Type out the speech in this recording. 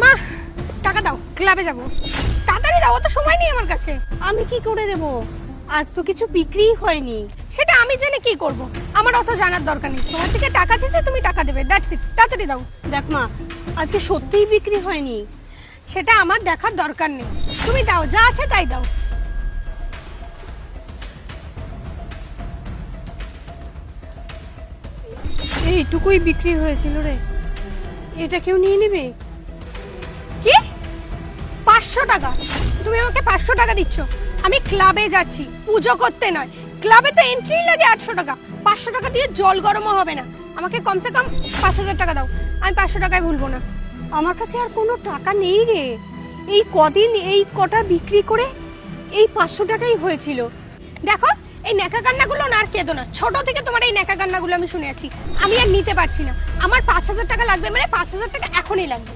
মা টাকা দাও, ক্লাবে যাব। তাড়াতাড়ি দাও, অত সময় নেই আমার কাছে। আমি কি করে দেব? আজ তো কিছু বিক্রিই হয়নি। সেটা আমি জেনে কি করব? আমার অত জানার দরকার নেই। তোমার থেকে টাকা চেয়েছে, তুমি টাকা দেবে, দ্যাটস ইট। তাড়াতাড়ি দাও। দেখ মা, আজকে সত্যিই বিক্রি হয়নি। সেটা আমার দেখার দরকার নেই, তুমি দাও, যা আছে তাই দাও। এইটুকুই বিক্রি হয়েছিল রে, এটা কেউ নিয়ে নেবে? কি 500 টাকা? তুমি আমাকে 500 টাকা দিচ্ছ? আমি ক্লাবে যাচ্ছি, পুজো করতে নয়। ক্লাবে তো এন্ট্রি লাগে 800 টাকা। 500 টাকা দিয়ে জল গরমও হবে না। আমাকে কমসে কম 5000 টাকা দাও। আমি 500 টাকায় ভুলবো না। আমার কাছে আর কোনো টাকা নেই রে। এই কদিন এই কটা বিক্রি করে এই 500 টাকাই হয়েছিল। দেখো, এই নেকা কান্নাগুলো না আর কেঁদো না। ছোট থেকে তোমার এই নেকা কান্নাগুলো আমি শুনে আছি। আমি আর নিতে পারছি না। আমার 5000 টাকা লাগবে, মানে 5000 টাকা এখনই লাগবে।